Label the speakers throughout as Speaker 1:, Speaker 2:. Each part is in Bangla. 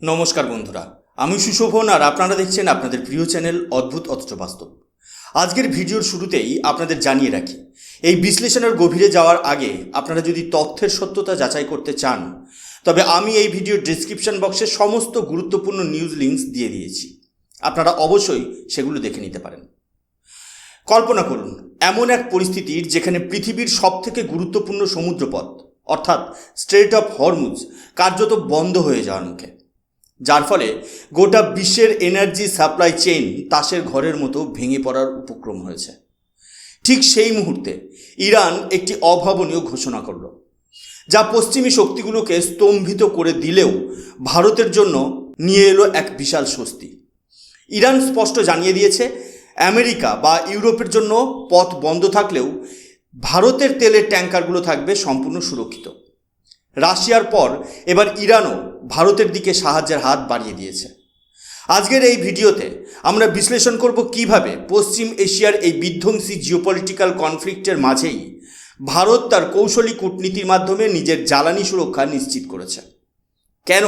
Speaker 1: নমস্কার বন্ধুরা, আমি সুশোভন আর আপনারা দেখছেন আপনাদের প্রিয় চ্যানেল অদ্ভুত অথচ বাস্তব। আজকের ভিডিওর শুরুতেই আপনাদের জানিয়ে রাখি, এই বিশ্লেষণের গভীরে যাওয়ার আগে আপনারা যদি তথ্যের সত্যতা যাচাই করতে চান, তবে আমি এই ভিডিওর ডেসক্রিপশন বক্সে সমস্ত গুরুত্বপূর্ণ নিউজ লিঙ্কস দিয়ে দিয়েছি। আপনারা অবশ্যই সেগুলো দেখে নিতে পারেন। কল্পনা করুন এমন এক পরিস্থিতির যেখানে পৃথিবীর সবথেকে গুরুত্বপূর্ণ সমুদ্রপথ অর্থাৎ স্ট্রেট অফ হরমুজ কার্যত বন্ধ হয়ে যাওয়ার মুখে, যার ফলে গোটা বিশ্বের এনার্জি সাপ্লাই চেইন তাসের ঘরের মতো ভেঙে পড়ার উপক্রম হয়েছে। ঠিক সেই মুহূর্তে ইরান একটি অভাবনীয় ঘোষণা করল, যা পশ্চিমী শক্তিগুলোকে স্তম্ভিত করে দিলেও ভারতের জন্য নিয়ে এলো এক বিশাল স্বস্তি। ইরান স্পষ্ট জানিয়ে দিয়েছে, আমেরিকা বা ইউরোপের জন্য পথ বন্ধ থাকলেও ভারতের তেলের ট্যাঙ্কারগুলো থাকবে সম্পূর্ণ সুরক্ষিত। রাশিয়ার পর এবার ইরানও ভারতের দিকে সাহায্যের হাত বাড়িয়ে দিয়েছে। আজকের এই ভিডিওতে আমরা বিশ্লেষণ করব কিভাবে পশ্চিম এশিয়ার এই বিধ্বংসী জিওপলিটিক্যাল কনফ্লিক্টের মাঝেই ভারত তার কৌশলী কূটনীতির মাধ্যমে নিজের জ্বালানি সুরক্ষা নিশ্চিত করেছে, কেন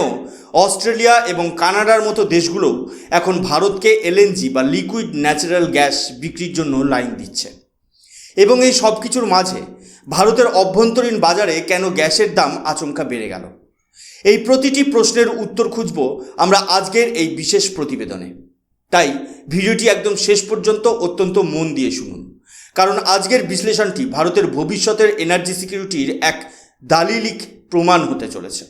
Speaker 1: অস্ট্রেলিয়া এবং কানাডার মতো দেশগুলোও এখন ভারতকে এলএনজি বা লিকুইড ন্যাচারাল গ্যাস বিক্রির জন্য লাইন দিচ্ছে, এবং এই সব কিছুর মাঝে ভারতের অভ্যন্তরীণ বাজারে কেন গ্যাসের দাম আচমকা বেড়ে গেল। এই প্রতিটি প্রশ্নের উত্তর খুঁজব আমরা আজকের এই বিশেষ প্রতিবেদনে। তাই ভিডিওটি একদম শেষ পর্যন্ত অত্যন্ত মন দিয়ে শুনুন, কারণ আজকের বিশ্লেষণটি ভারতের ভবিষ্যতের এনার্জি সিকিউরিটির এক দালিলিক প্রমাণ হতে চলেছে।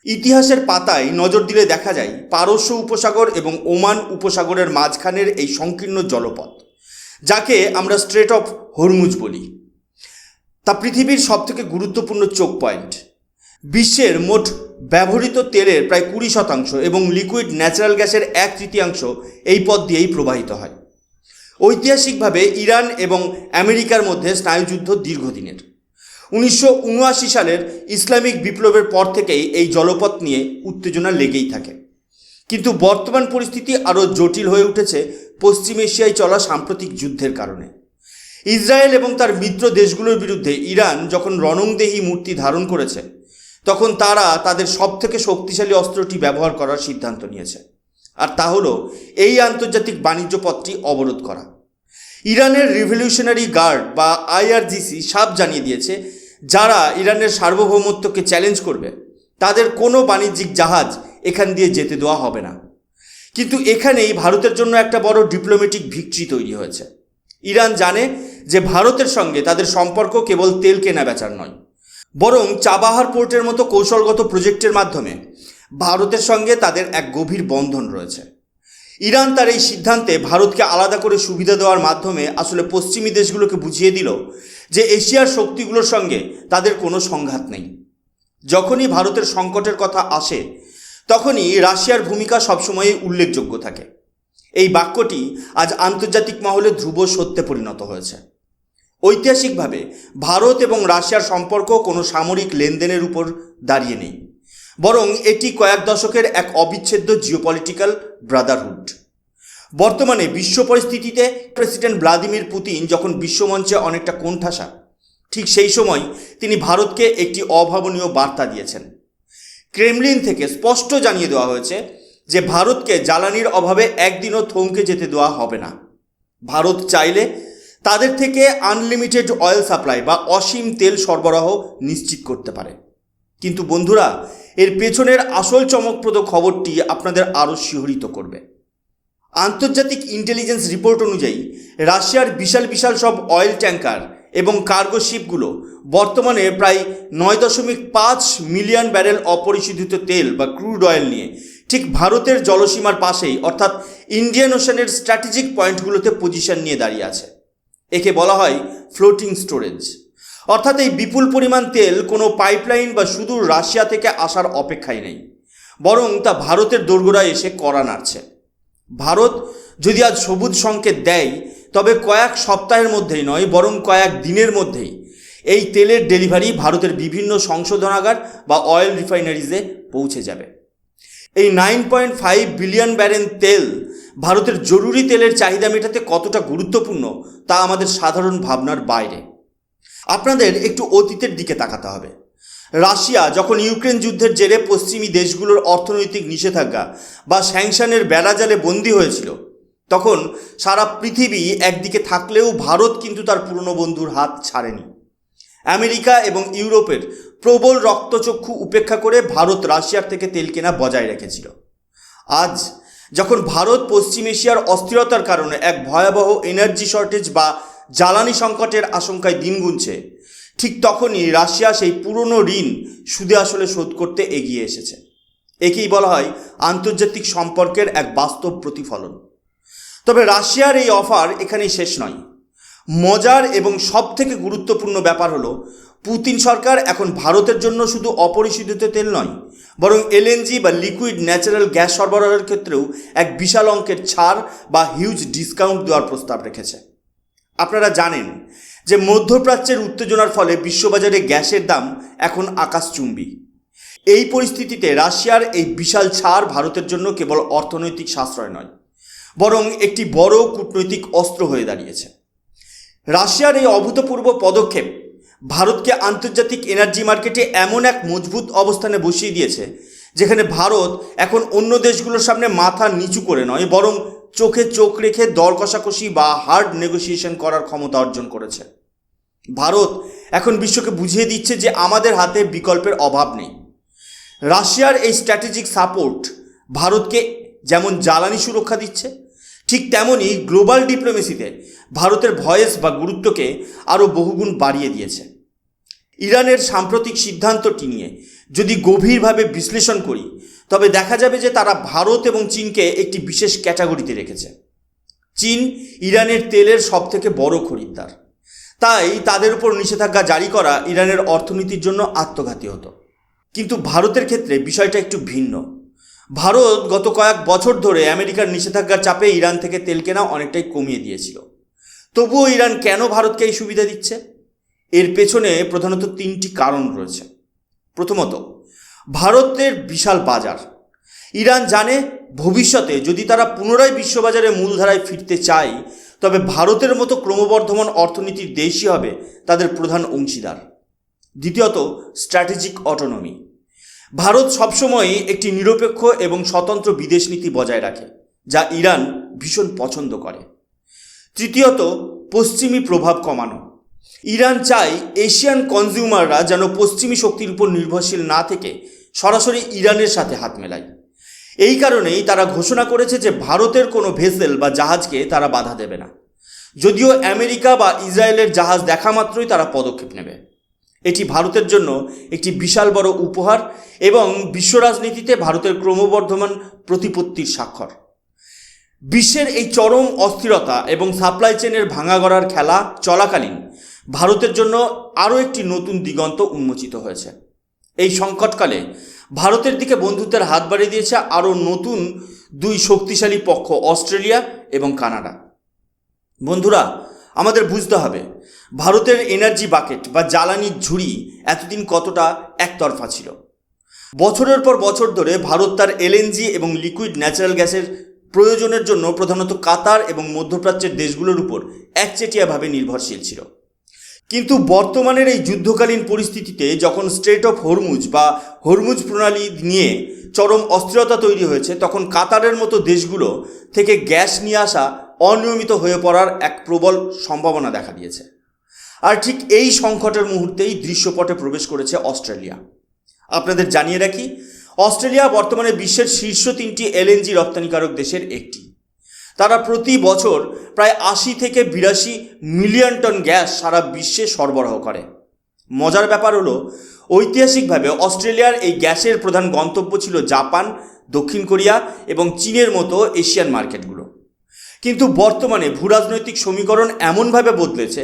Speaker 1: ইতিহাসের পাতায় নজর দিলে দেখা যায়, পারস্য উপসাগর এবং ওমান উপসাগরের মাঝখানের এই সংকীর্ণ জলপথ, যাকে আমরা স্ট্রেট অফ হরমুজ বলি, তা পৃথিবীর সবথেকে গুরুত্বপূর্ণ চোক পয়েন্ট। বিশ্বের মোট ব্যবহৃত তেলের প্রায় 20% এবং লিকুইড ন্যাচারাল গ্যাসের 1/3 এই পথ দিয়েই প্রবাহিত হয়। ঐতিহাসিকভাবে ইরান এবং আমেরিকার মধ্যে স্নায়ুযুদ্ধ দীর্ঘদিনের। 1979 সালের ইসলামিক বিপ্লবের পর থেকেই এই জলপথ নিয়ে উত্তেজনা লেগেই থাকে, কিন্তু বর্তমান পরিস্থিতি আরও জটিল হয়ে উঠেছে পশ্চিম এশিয়ায় চলা সাম্প্রতিক যুদ্ধের কারণে। ইসরায়েল এবং তার মিত্র দেশগুলোর বিরুদ্ধে ইরান যখন রণংদেহী মূর্তি ধারণ করেছে, তখন তারা তাদের সবথেকে শক্তিশালী অস্ত্রটি ব্যবহার করার সিদ্ধান্ত নিয়েছে, আর তা হলো এই আন্তর্জাতিক বাণিজ্য পথটি অবরোধ করা। ইরানের রিভলিউশনারি গার্ড বা আইআরজিসি সাফ জানিয়ে দিয়েছে, যারা ইরানের সার্বভৌমত্বকে চ্যালেঞ্জ করবে তাদের কোনো বাণিজ্যিক জাহাজ এখান দিয়ে যেতে দেওয়া হবে না। কিন্তু এখানেই ভারতের জন্য একটা বড় ডিপ্লোম্যাটিক ভিক্টরি তৈরি হয়েছে। ইরান জানে যে ভারতের সঙ্গে তাদের সম্পর্ক কেবল তেল কেনা বেচার নয়, বরং চাবাহার পোর্টের মতো কৌশলগত প্রজেক্টের মাধ্যমে ভারতের সঙ্গে তাদের এক গভীর বন্ধন রয়েছে। ইরান তার এই সিদ্ধান্তে ভারতকে আলাদা করে সুবিধা দেওয়ার মাধ্যমে আসলে পশ্চিমী দেশগুলোকে বুঝিয়ে দিল যে এশিয়ার শক্তিগুলোর সঙ্গে তাদের কোনো সংঘাত নেই। যখনই ভারতের সংকটের কথা আসে, তখনই রাশিয়ার ভূমিকা সবসময়ই উল্লেখযোগ্য থাকে। এই বাক্যটি আজ আন্তর্জাতিক মহলে ধ্রুব সত্যে পরিণত হয়েছে। ঐতিহাসিকভাবে ভারত এবং রাশিয়ার সম্পর্ক কোনো সামরিক লেনদেনের উপর দাঁড়িয়ে নেই, বরং এটি কয়েক দশকের এক অবিচ্ছেদ্য জিওপলিটিক্যাল ব্রাদারহুড। বর্তমানে বিশ্ব পরিস্থিতিতে প্রেসিডেন্ট ভ্লাদিমির পুতিন যখন বিশ্বমঞ্চে অনেকটা কোণঠাসা, ঠিক সেই সময় তিনি ভারতকে একটি অভাবনীয় বার্তা দিয়েছেন। ক্রেমলিন থেকে স্পষ্ট জানিয়ে দেওয়া হয়েছে যে ভারতকে জ্বালানির অভাবে একদিনও থমকে যেতে দেওয়া হবে না। ভারত চাইলে তাদের থেকে আনলিমিটেড অয়েল সাপ্লাই বা অসীম তেল সরবরাহ নিশ্চিত করতে পারে। কিন্তু বন্ধুরা, এর পেছনের আসল চমকপ্রদ খবরটি আপনাদের আরও শিহরিত করবে। আন্তর্জাতিক ইন্টেলিজেন্স রিপোর্ট অনুযায়ী রাশিয়ার বিশাল বিশাল সব অয়েল ট্যাঙ্কার এবং কার্গো শিপগুলো বর্তমানে প্রায় 9.5 মিলিয়ন ব্যারেল অপরিশোধিত তেল বা ক্রুড অয়েল নিয়ে ঠিক ভারতের জলসীমার পাশেই, অর্থাৎ ইন্ডিয়ান ওশানের স্ট্র্যাটেজিক পয়েন্টগুলোতে পজিশন নিয়ে দাঁড়িয়ে আছে। একে বলা হয় ফ্লোটিং স্টোরেজ। অর্থাৎ এই বিপুল পরিমাণ তেল কোনো পাইপলাইন বা সুদূর রাশিয়া থেকে আসার অপেক্ষায় নেই, বরং তা ভারতের দোরগোড়ায় এসে কড়া নাড়ছে। ভারত যদি আজ সবুজ সংকেত দেয়, তবে কয়েক সপ্তাহের মধ্যেই নয়, বরং কয়েক দিনের মধ্যেই এই তেলের ডেলিভারি ভারতের বিভিন্ন সংশোধনাগার বা অয়েল রিফাইনারিজে পৌঁছে যাবে। এই 9.5 বিলিয়ন ব্যারেল তেল ভারতের জরুরি তেলের চাহিদা মেটাতে কতটা গুরুত্বপূর্ণ তা আমাদের সাধারণ ভাবনার বাইরে। আপনাদের একটু অতীতের দিকে তাকাতে হবে। রাশিয়া যখন ইউক্রেন যুদ্ধের জেরে পশ্চিমী দেশগুলোর অর্থনৈতিক নিষেধাজ্ঞা বা স্যাংশনের বেড়াজালে বন্দী হয়েছিল, তখন সারা পৃথিবী একদিকে থাকলেও ভারত কিন্তু তার পুরনো বন্ধুর হাত ছাড়েনি। আমেরিকা এবং ইউরোপের প্রবল রক্তচক্ষু উপেক্ষা করে ভারত রাশিয়ার থেকে তেল কেনা বজায় রেখেছিল। আজ যখন ভারত পশ্চিম এশিয়ার অস্থিরতার কারণে এক ভয়াবহ এনার্জি শর্টেজ বা জ্বালানি সংকটের আশঙ্কায় দিন গুনছে, ঠিক তখনই রাশিয়া সেই পুরনো ঋণ সুদে আসলে শোধ করতে এগিয়ে এসেছে। একেই বলা হয় আন্তর্জাতিক সম্পর্কের এক বাস্তব প্রতিফলন। তবে রাশিয়ার এই অফার এখানেই শেষ নয়। মজার এবং সবথেকে গুরুত্বপূর্ণ ব্যাপার হলো, পুতিন সরকার এখন ভারতের জন্য শুধু অপরিশোধিত তেল নয়, বরং এলএনজি বা লিকুইড ন্যাচারাল গ্যাস সরবরাহের ক্ষেত্রেও এক বিশাল অঙ্কের ছাড় বা হিউজ ডিসকাউন্ট দেওয়ার প্রস্তাব রেখেছে। আপনারা জানেন যে মধ্যপ্রাচ্যের উত্তেজনার ফলে বিশ্ববাজারে গ্যাসের দাম এখন আকাশচুম্বী। এই পরিস্থিতিতে রাশিয়ার এই বিশাল ছাড় ভারতের জন্য কেবল অর্থনৈতিক সাশ্রয় নয়, বরং একটি বড় কূটনৈতিক অস্ত্র হয়ে দাঁড়িয়েছে। রাশিয়ার এই অভূতপূর্ব পদক্ষেপ ভারতকে আন্তর্জাতিক এনার্জি মার্কেটে এমন এক মজবুত অবস্থানে বসিয়ে দিয়েছে, যেখানে ভারত এখন অন্য দেশগুলোর সামনে মাথা নিচু করে নয়, বরং চোখে চোখ রেখে দর কষাকষি বা হার্ড নেগোসিয়েশন করার ক্ষমতা অর্জন করেছে। ভারত এখন বিশ্বকে বুঝিয়ে দিচ্ছে যে আমাদের হাতে বিকল্পের অভাব নেই। রাশিয়ার এই স্ট্র্যাটেজিক সাপোর্ট ভারতকে যেমন জ্বালানি সুরক্ষা দিচ্ছে, ঠিক তেমনই গ্লোবাল ডিপ্লোমেসিতে ভারতের ভয়েস বা গুরুত্বকে আরও বহুগুণ বাড়িয়ে দিয়েছে। ইরানের সাম্প্রতিক সিদ্ধান্তটি নিয়ে যদি গভীরভাবে বিশ্লেষণ করি, তবে দেখা যাবে যে তারা ভারত এবং চীনকে একটি বিশেষ ক্যাটাগরিতে রেখেছে। চীন ইরানের তেলের সবথেকে বড় খরিদ্দার, তাই তাদের উপর নিষেধাজ্ঞা জারি করা ইরানের অর্থনীতির জন্য আত্মঘাতী হতো। কিন্তু ভারতের ক্ষেত্রে বিষয়টা একটু ভিন্ন। ভারত গত কয়েক বছর ধরে আমেরিকার নিষেধাজ্ঞার চাপে ইরান থেকে তেল কেনা অনেকটাই কমিয়ে দিয়েছিল। তবুও ইরান কেন ভারতকে এই সুবিধা দিচ্ছে? এর পেছনে প্রধানত তিনটি কারণ রয়েছে। প্রথমত, ভারতের বিশাল বাজার। ইরান জানে ভবিষ্যতে যদি তারা পুনরায় বিশ্ববাজারে মূলধারায় ফিরতে চায়, তবে ভারতের মতো ক্রমবর্ধমান অর্থনীতির দেশই হবে তাদের প্রধান অংশীদার। দ্বিতীয়ত, স্ট্র্যাটেজিক অটোনমি। ভারত সবসময় একটি নিরপেক্ষ এবং স্বতন্ত্র বিদেশ নীতি বজায় রাখে, যা ইরান ভীষণ পছন্দ করে। তৃতীয়ত, পশ্চিমী প্রভাব কমানো। ইরান চায় এশিয়ান কনজিউমাররা যেন পশ্চিমী শক্তির উপর নির্ভরশীল না থেকে সরাসরি ইরানের সাথে হাত মেলায়। এই কারণেই তারা ঘোষণা করেছে যে ভারতের কোনো ভেসেল বা জাহাজকে তারা বাধা দেবে না, যদিও আমেরিকা বা ইসরায়েলের জাহাজ দেখা মাত্রই তারা পদক্ষেপ নেবে। এটি ভারতের জন্য একটি বিশাল বড় উপহার এবং বিশ্ব রাজনীতিতে ভারতের ক্রমবর্ধমান প্রতিপত্তির স্বাক্ষর। বিশ্বের এই চরম অস্থিরতা এবং সাপ্লাই চেনের ভাঙাগড়ার খেলা চলাকালীন ভারতের জন্য আরও একটি নতুন দিগন্ত উন্মোচিত হয়েছে। এই সংকটকালে ভারতের দিকে বন্ধুত্বের হাত বাড়িয়ে দিয়েছে আরও নতুন দুই শক্তিশালী পক্ষ, অস্ট্রেলিয়া এবং কানাডা। বন্ধুরা, আমাদের বুঝতে হবে ভারতের এনার্জি বাকেট বা জ্বালানির ঝুড়ি এতদিন কতটা একতরফা ছিল। বছরের পর বছর ধরে ভারত তার এলএনজি এবং লিকুইড ন্যাচারাল গ্যাসের প্রয়োজনের জন্য প্রধানত কাতার এবং মধ্যপ্রাচ্যের দেশগুলোর উপর একচেটিয়াভাবে নির্ভরশীল ছিল। কিন্তু বর্তমানের এই যুদ্ধকালীন পরিস্থিতিতে যখন স্ট্রেট অফ হরমুজ বা হরমুজ প্রণালী নিয়ে চরম অস্থিরতা তৈরি হয়েছে, তখন কাতারের মতো দেশগুলো থেকে গ্যাস নিয়ে আসা অনিয়মিত হয়ে পড়ার এক প্রবল সম্ভাবনা দেখা দিয়েছে। আর ঠিক এই সংকটের মুহূর্তেই দৃশ্যপটে প্রবেশ করেছে অস্ট্রেলিয়া। আপনাদের জানিয়ে রাখি, অস্ট্রেলিয়া বর্তমানে বিশ্বের শীর্ষ 3টি এলএনজি রপ্তানিকারক দেশের একটি। তারা প্রতি বছর প্রায় 80 থেকে 82 মিলিয়ন টন গ্যাস সারা বিশ্বে সরবরাহ করে। মজার ব্যাপার হলো, ঐতিহাসিকভাবে অস্ট্রেলিয়ার এই গ্যাসের প্রধান গন্তব্য ছিল জাপান, দক্ষিণ কোরিয়া এবং চীনের মতো এশিয়ান মার্কেটগুলো। কিন্তু বর্তমানে ভূরাজনৈতিক সমীকরণ এমনভাবে বদলেছে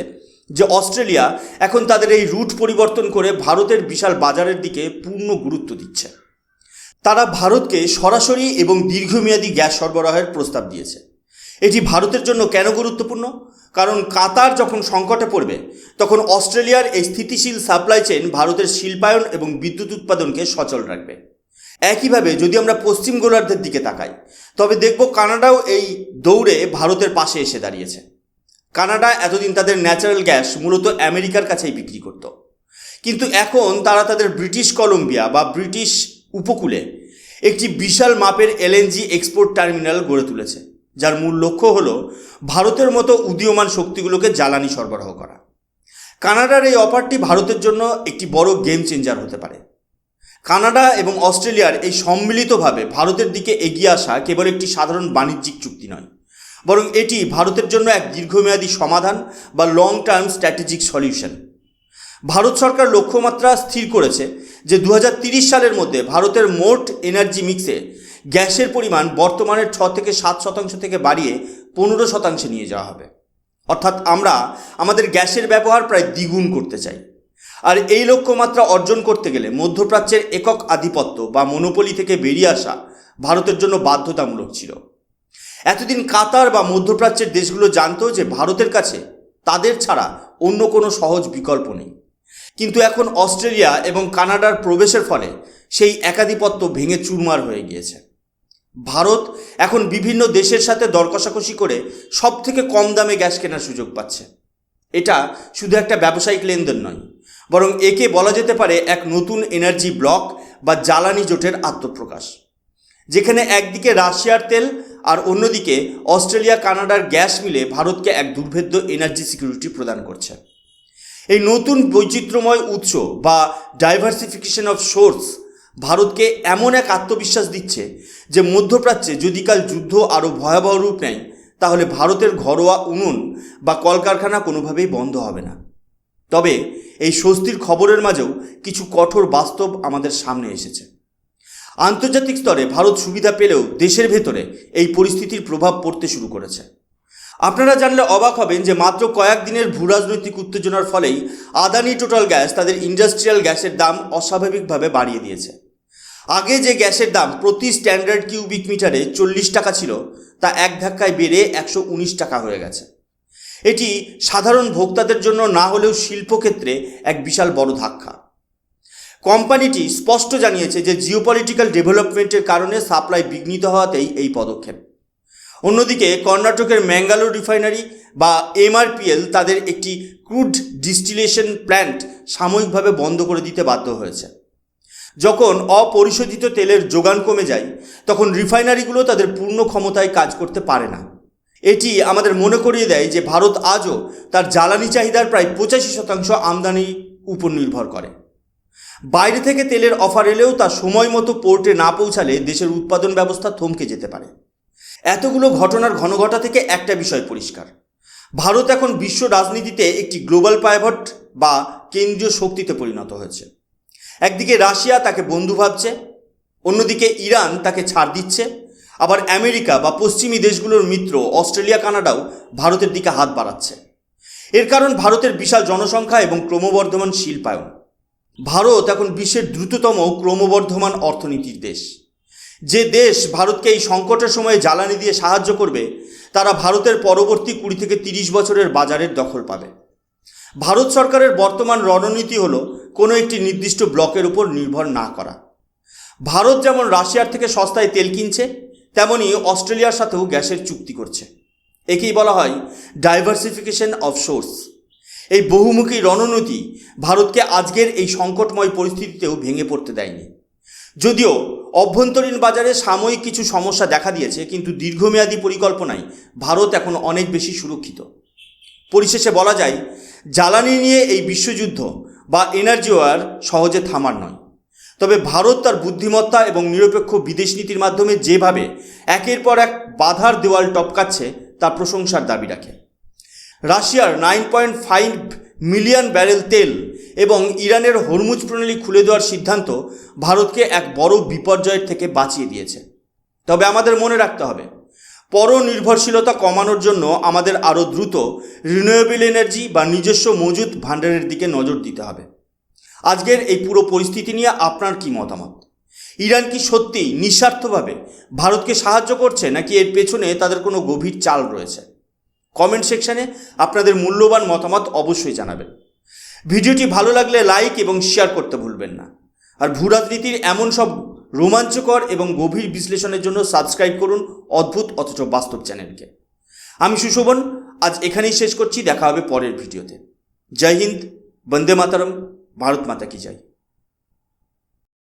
Speaker 1: যে অস্ট্রেলিয়া এখন তাদের এই রুট পরিবর্তন করে ভারতের বিশাল বাজারের দিকে পূর্ণ গুরুত্ব দিচ্ছে। তারা ভারতকে সরাসরি এবং দীর্ঘমেয়াদী গ্যাস সরবরাহের প্রস্তাব দিয়েছে। এটি ভারতের জন্য কেন গুরুত্বপূর্ণ? কারণ কাতার যখন সংকটে পড়বে, তখন অস্ট্রেলিয়ার এই স্থিতিশীল সাপ্লাই চেইন ভারতের শিল্পায়ন এবং বিদ্যুৎ উৎপাদনকে সচল রাখবে। একইভাবে যদি আমরা পশ্চিম গোলার্ধের দিকে তাকাই, তবে দেখব কানাডাও এই দৌড়ে ভারতের পাশে এসে দাঁড়িয়েছে। কানাডা এতদিন তাদের ন্যাচারাল গ্যাস মূলত আমেরিকার কাছেই বিক্রি করত, কিন্তু এখন তারা তাদের ব্রিটিশ কলম্বিয়া বা ব্রিটিশ উপকূলে একটি বিশাল মাপের এলএনজি এক্সপোর্ট টার্মিনাল গড়ে তুলেছে, যার মূল লক্ষ্য হল ভারতের মতো উদীয়মান শক্তিগুলোকে জ্বালানি সরবরাহ করা। কানাডার এই অফারটি ভারতের জন্য একটি বড় গেম চেঞ্জার হতে পারে। কানাডা এবং অস্ট্রেলিয়ার এই সম্মিলিতভাবে ভারতের দিকে এগিয়ে আসা কেবল একটি সাধারণ বাণিজ্যিক চুক্তি নয়, বরং এটি ভারতের জন্য এক দীর্ঘমেয়াদী সমাধান বা long term strategic solution. Bharat সরকার লক্ষ্যমাত্রা স্থির করেছে যে 2030 সালের মধ্যে ভারতের মোট এনার্জি মিক্সে গ্যাসের পরিমাণ বর্তমানের 6 থেকে 7% থেকে বাড়িয়ে 15% নিয়ে যাওয়া হবে। অর্থাৎ আমরা আমাদের গ্যাসের ব্যবহার প্রায় দ্বিগুণ করতে চাই। আর এই লক্ষ্যমাত্রা অর্জন করতে গেলে মধ্যপ্রাচ্যের একক আধিপত্য বা মনোপলি থেকে বেরিয়ে আসা ভারতের জন্য বাধ্যতামূলক ছিল। এতদিন কাতার বা মধ্যপ্রাচ্যের দেশগুলো জানতো যে ভারতের কাছে তাদের ছাড়া অন্য কোনো সহজ বিকল্প নেই। কিন্তু এখন অস্ট্রেলিয়া এবং কানাডার প্রবেশের ফলে সেই একাধিপত্য ভেঙে চুরমার হয়ে গিয়েছে। ভারত এখন বিভিন্ন দেশের সাথে দর কষাকষি করে সব থেকে কম দামে গ্যাস কেনার সুযোগ পাচ্ছে। এটা শুধু একটা ব্যবসায়িক লেনদেন নয়, বরং একে বলা যেতে পারে এক নতুন এনার্জি ব্লক বা জ্বালানি জোটের আত্মপ্রকাশ, যেখানে একদিকে রাশিয়ার তেল আর অন্যদিকে অস্ট্রেলিয়া কানাডার গ্যাস মিলে ভারতকে এক দুর্ভেদ্য এনার্জি সিকিউরিটি প্রদান করছে। এই নতুন বৈচিত্র্যময় উৎস বা ডাইভার্সিফিকেশন অফ সোর্স ভারতকে এমন এক আত্মবিশ্বাস দিচ্ছে যে মধ্যপ্রাচ্যে যদি কাল যুদ্ধ আরও ভয়াবহ রূপ নেয়, তাহলে ভারতের ঘরোয়া উনুন বা কলকারখানা কোনোভাবেই বন্ধ হবে না। তবে এই স্বস্তির খবরের মাঝেও কিছু কঠোর বাস্তব আমাদের সামনে এসেছে। আন্তর্জাতিক স্তরে ভারত সুবিধা পেলেও দেশের ভেতরে এই পরিস্থিতির প্রভাব পড়তে শুরু করেছে। আপনারা জানলে অবাক হবেন যে মাত্র কয়েক দিনের ভূরাজনৈতিক উত্তেজনার ফলেই আদানি টোটাল গ্যাস তাদের ইন্ডাস্ট্রিয়াল গ্যাসের দাম অস্বাভাবিকভাবে বাড়িয়ে দিয়েছে। আগে যে গ্যাসের দাম প্রতি স্ট্যান্ডার্ড কিউবিক মিটারে 40 টাকা ছিল, তা এক ধাক্কায় বেড়ে 119 টাকা হয়ে গেছে। এটি সাধারণ ভোক্তাদের জন্য না হলেও শিল্পক্ষেত্রে এক বিশাল বড় ধাক্কা। কোম্পানিটি স্পষ্ট জানিয়েছে যে জিওপলিটিক্যাল ডেভেলপমেন্টের কারণে সাপ্লাই বিঘ্নিত হওয়াতেই এই পদক্ষেপ। অন্যদিকে কর্ণাটকের ম্যাঙ্গালোর রিফাইনারি বা এমআরপিএল তাদের একটি ক্রুড ডিস্টিলেশন প্ল্যান্ট সাময়িকভাবে বন্ধ করে দিতে বাধ্য হয়েছে। যখন অপরিশোধিত তেলের যোগান কমে যায়, তখন রিফাইনারিগুলো তাদের পূর্ণ ক্ষমতায় কাজ করতে পারে না। এটি আমাদের মনে করিয়ে দেয় যে ভারত আজও তার জ্বালানি চাহিদার প্রায় 85% আমদানির উপর নির্ভর করে। বাইরে থেকে তেলের অফার এলেও তা সময় মতো পোর্টে না পৌঁছালে দেশের উৎপাদন ব্যবস্থা থমকে যেতে পারে। এতগুলো ঘটনার ঘনঘটা থেকে একটা বিষয় পরিষ্কার: ভারত এখন বিশ্ব রাজনীতিতে একটি গ্লোবাল পাইভট বা কেন্দ্রীয় শক্তিতে পরিণত হয়েছে। একদিকে রাশিয়া তাকে বন্ধু ভাবছে, অন্যদিকে ইরান তাকে ছাড় দিচ্ছে, আবার আমেরিকা বা পশ্চিমী দেশগুলোর মিত্র অস্ট্রেলিয়া কানাডাও ভারতের দিকে হাত বাড়াচ্ছে। এর কারণ ভারতের বিশাল জনসংখ্যা এবং ক্রমবর্ধমান শিল্পায়ন। ভারত এখন বিশ্বের দ্রুততম ক্রমবর্ধমান অর্থনীতির দেশ। যে দেশ ভারতকে এই সংকটের সময়ে জ্বালানি দিয়ে সাহায্য করবে, তারা ভারতের পরবর্তী 20 থেকে 30 বছরের বাজারের দখল পাবে। ভারত সরকারের বর্তমান রণনীতি হলো কোনো একটি নির্দিষ্ট ব্লকের উপর নির্ভর না করা। ভারত যেমন রাশিয়ার থেকে সস্তায় তেল কিনছে, তেমনই অস্ট্রেলিয়ার সাথেও গ্যাসের চুক্তি করছে। একেই বলা হয় ডাইভার্সিফিকেশন অফ সোর্স। এই বহুমুখী রণনীতি ভারতকে আজকের এই সংকটময় পরিস্থিতিতেও ভেঙে পড়তে দেয়নি। যদিও অভ্যন্তরীণ বাজারে সাময়িক কিছু সমস্যা দেখা দিয়েছে, কিন্তু দীর্ঘমেয়াদী পরিকল্পনায় ভারত এখন অনেক বেশি সুরক্ষিত। পরিশেষে বলা যায়, জ্বালানি নিয়ে এই বিশ্বযুদ্ধ বা এনার্জি ওয়ার সহজে থামার নয়। তবে ভারত তার বুদ্ধিমত্তা এবং নিরপেক্ষ বিদেশ নীতির মাধ্যমে যেভাবে একের পর এক বাধার দেওয়াল টপকাচ্ছে, তা প্রশংসার দাবি রাখে। রাশিয়ার 9.5 মিলিয়ন ব্যারেল তেল এবং ইরানের হরমুজ প্রণালী খুলে দেওয়ার সিদ্ধান্ত ভারতকে এক বড় বিপর্যয়ের থেকে বাঁচিয়ে দিয়েছে। তবে আমাদের মনে রাখতে হবে, পরনির্ভরশীলতা কমানোর জন্য আমাদের আরও দ্রুত রিনিউয়েবল এনার্জি বা নিজস্ব মজুত ভাণ্ডারের দিকে নজর দিতে হবে। আজকের এই পুরো পরিস্থিতি নিয়ে আপনার কি মতামত? ইরান কি সত্যিই নিঃস্বার্থভাবে ভারতকে সাহায্য করছে, নাকি এর পেছনে তাদের কোনো গভীর চাল রয়েছে? কমেন্ট সেকশানে আপনাদের মূল্যবান মতামত অবশ্যই জানাবেন। ভিডিওটি ভালো লাগলে লাইক এবং শেয়ার করতে ভুলবেন না। আর ভূরাজনীতির এমন সব রোমাঞ্চকর এবং গভীর বিশ্লেষণের জন্য সাবস্ক্রাইব করুন অদ্ভুত অথচ বাস্তব চ্যানেলকে। আমি সুশোভন, আজ এখানেই শেষ করছি। দেখা হবে পরের ভিডিওতে। জয় হিন্দ, বন্দে মাতরম, ভারত মাতা কি জয়।